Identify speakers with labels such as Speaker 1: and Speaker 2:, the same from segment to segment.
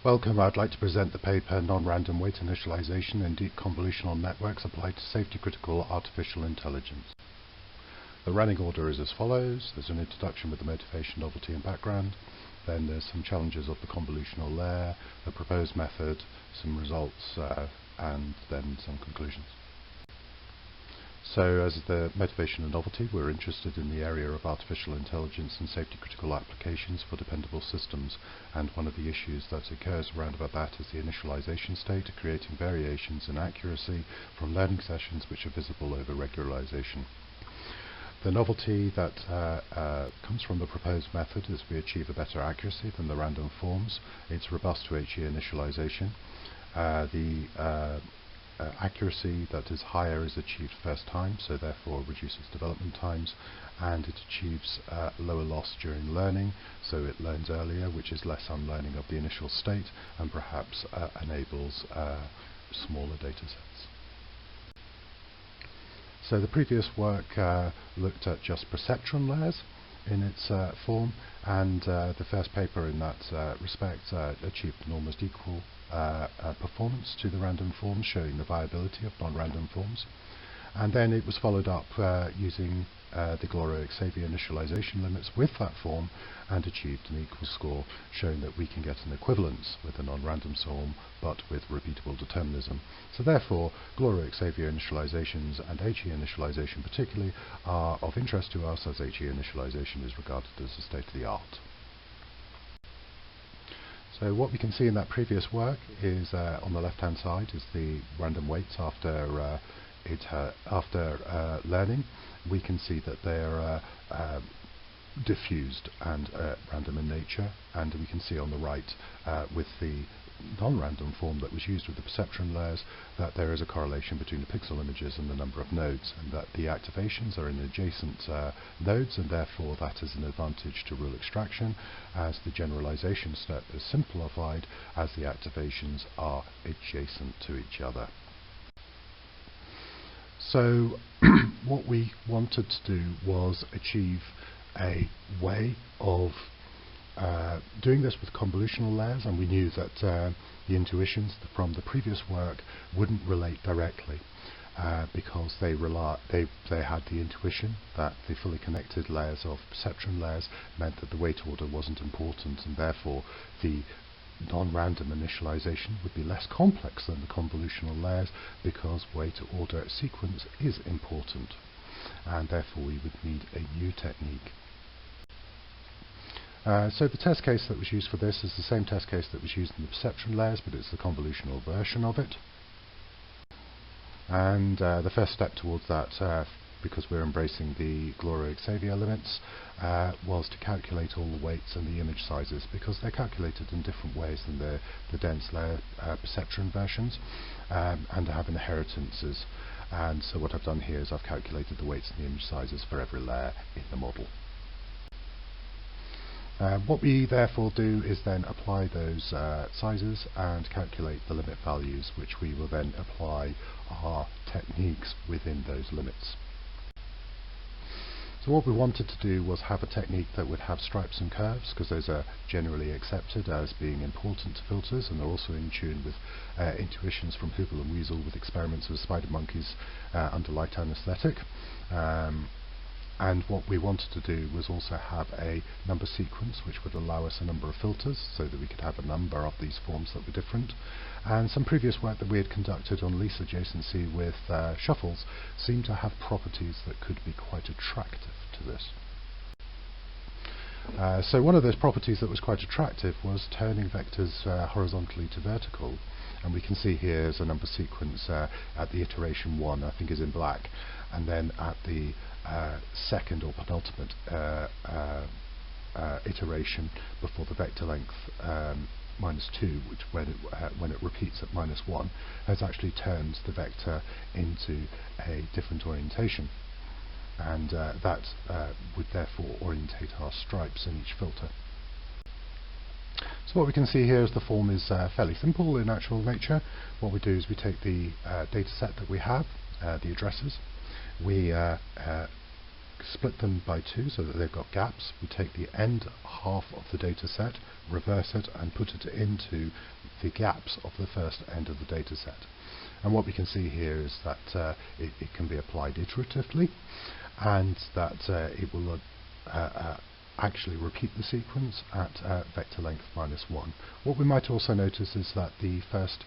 Speaker 1: Welcome. I'd like to present the paper Non-Random Weight Initialization in Deep Convolutional Networks Applied to Safety-Critical Artificial Intelligence. The running order is as follows. There's an introduction with the motivation, novelty and background. Then there's some challenges of the convolutional layer, the proposed method, some results, and then some conclusions. So as the motivation and novelty, we're interested in the area of artificial intelligence and safety-critical applications for dependable systems, and one of the issues that occurs around about that is the initialization state, creating variations in accuracy from learning sessions which are visible over regularization. The novelty that comes from the proposed method is we achieve a better accuracy than the random forms. It's robust to HE initialization. Accuracy that is higher is achieved first time, so therefore reduces development times, and it achieves lower loss during learning, so it learns earlier, which is less unlearning of the initial state, and perhaps enables smaller data sets. So the previous work looked at just perceptron layers in its form, and the first paper in that respect achieved an almost equal performance to the random forms, showing the viability of non-random forms. And then it was followed up using the Gloria-Xavier initialization limits with that form, and achieved an equal score, showing that we can get an equivalence with a non-random form but with repeatable determinism. So therefore Gloria-Xavier initializations and HE initialization particularly are of interest to us, as HE initialization is regarded as the state of the art. So what we can see in that previous work is on the left hand side is the random weights after learning. We can see that they are diffused and random in nature, and we can see on the right with the non-random form that was used with the perceptron layers that there is a correlation between the pixel images and the number of nodes, and that the activations are in adjacent nodes, and therefore that is an advantage to rule extraction, as the generalization step is simplified as the activations are adjacent to each other. So what we wanted to do was achieve a way of doing this with convolutional layers, and we knew that the intuitions from the previous work wouldn't relate directly because they had the intuition that the fully connected layers of perceptron layers meant that the weight order wasn't important, and therefore the non-random initialization would be less complex than the convolutional layers because weight order sequence is important, and therefore we would need a new technique. So the test case that was used for this is the same test case that was used in the perceptron layers, but it's the convolutional version of it. And the first step towards that, because we're embracing the Gloria-Xavier limits, was to calculate all the weights and the image sizes, because they're calculated in different ways than the dense layer perceptron versions, and have inheritances. And so what I've done here is I've calculated the weights and the image sizes for every layer in the model. What we therefore do is then apply those sizes and calculate the limit values, which we will then apply our techniques within those limits. So what we wanted to do was have a technique that would have stripes and curves, because those are generally accepted as being important to filters, and they're also in tune with intuitions from Hoogle and Weasel with experiments with spider monkeys under light anesthetic. And what we wanted to do was also have a number sequence which would allow us a number of filters, so that we could have a number of these forms that were different. And some previous work that we had conducted on least adjacency with shuffles seemed to have properties that could be quite attractive to this. So one of those properties that was quite attractive was turning vectors horizontally to vertical. And we can see here is a number sequence at the iteration 1, I think is in black, and then at the second or penultimate iteration before the vector length -2, which when it repeats at -1 has actually turned the vector into a different orientation, and that would therefore orientate our stripes in each filter. So what we can see here is the form is fairly simple in actual nature. What we do is we take the data set that we have, the addresses, we split them by 2 so that they've got gaps. We take the end half of the data set, reverse it, and put it into the gaps of the first end of the data set. And what we can see here is that it can be applied iteratively, and that it will actually repeat the sequence at vector length -1. What we might also notice is that the first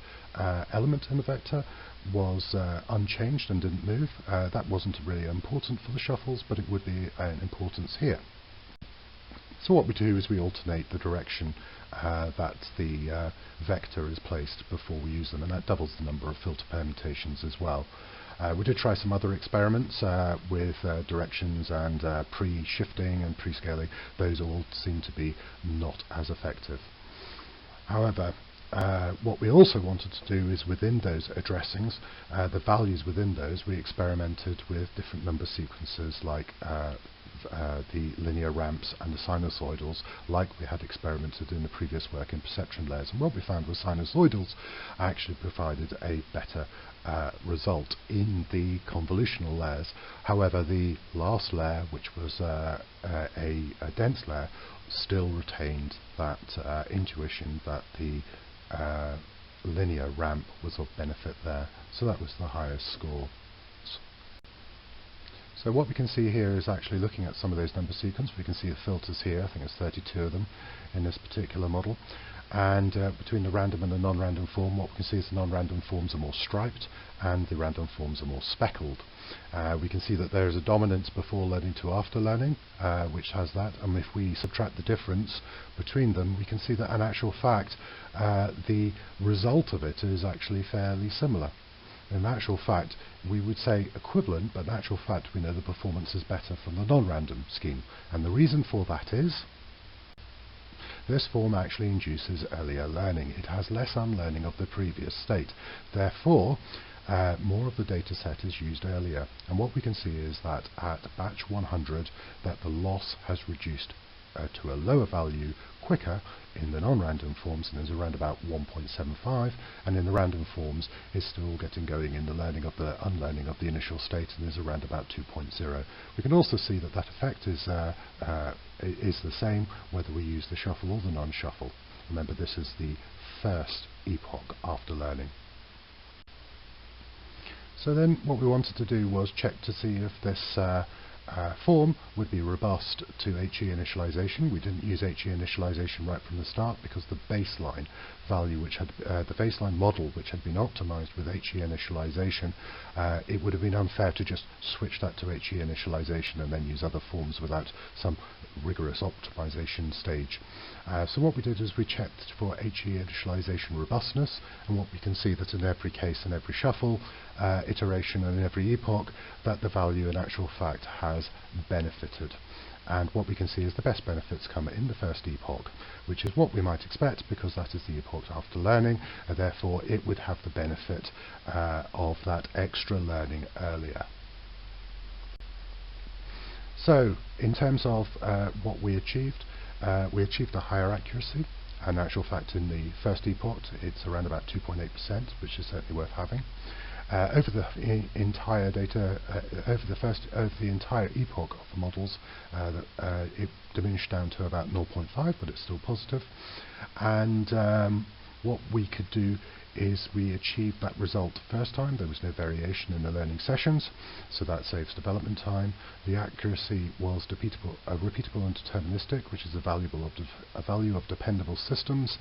Speaker 1: element in the vector was unchanged and didn't move. That wasn't really important for the shuffles, but it would be an importance here. So what we do is we alternate the direction that the vector is placed before we use them, and that doubles the number of filter permutations as well. We did try some other experiments with directions and pre-shifting and pre-scaling. Those all seem to be not as effective. However, what we also wanted to do is within those addressings, the values within those, we experimented with different number sequences like the linear ramps and the sinusoidals, like we had experimented in the previous work in perceptron layers. And what we found was sinusoidals actually provided a better result in the convolutional layers. However, the last layer, which was a dense layer, still retained that intuition that the linear ramp was of benefit there. So that was the highest score. So what we can see here is actually looking at some of those number sequences. We can see the filters here. I think there's 32 of them in this particular model. And between the random and the non-random form, what we can see is the non-random forms are more striped and the random forms are more speckled. We can see that there is a dominance before learning to after learning, which has that. And if we subtract the difference between them, we can see that in actual fact, the result of it is actually fairly similar. In actual fact, we would say equivalent, but in actual fact we know the performance is better from the non-random scheme. And the reason for that is this form actually induces earlier learning. It has less unlearning of the previous state. Therefore, more of the data set is used earlier. And what we can see is that at batch 100, that the loss has reduced to a lower value quicker in the non-random forms, and there's around about 1.75, and in the random forms is still getting going in the learning of the unlearning of the initial state, and is around about 2.0. We can also see that that effect is the same whether we use the shuffle or the non-shuffle. Remember, this is the first epoch after learning. So then what we wanted to do was check to see if this form would be robust to HE initialization. We didn't use HE initialization right from the start because the baseline value, which had the baseline model, which had been optimized with HE initialization, it would have been unfair to just switch that to HE initialization and then use other forms without some rigorous optimization stage. So what we did is we checked for HE initialization robustness, and what we can see that in every case, in every shuffle, iteration, and in every epoch, that the value in actual fact has benefited. And what we can see is the best benefits come in the first epoch, which is what we might expect because that is the epoch after learning, and therefore it would have the benefit of that extra learning earlier. So in terms of what we achieved a higher accuracy. In actual fact, in the first epoch, it's around about 2.8%, which is certainly worth having. Over the entire data, over the entire epoch of the models, it diminished down to about 0.5, but it's still positive. And what we could do is we achieved that result first time. There was no variation in the learning sessions, so that saves development time. The accuracy was repeatable and deterministic, which is a value of dependable systems,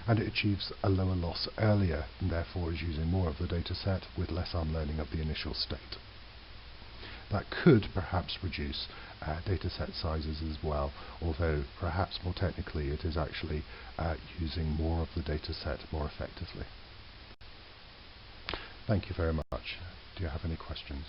Speaker 1: and it achieves a lower loss earlier, and therefore is using more of the data set with less unlearning of the initial state. That could perhaps reduce data set sizes as well, although perhaps more technically it is actually using more of the data set more effectively. Thank you very much. Do you have any questions?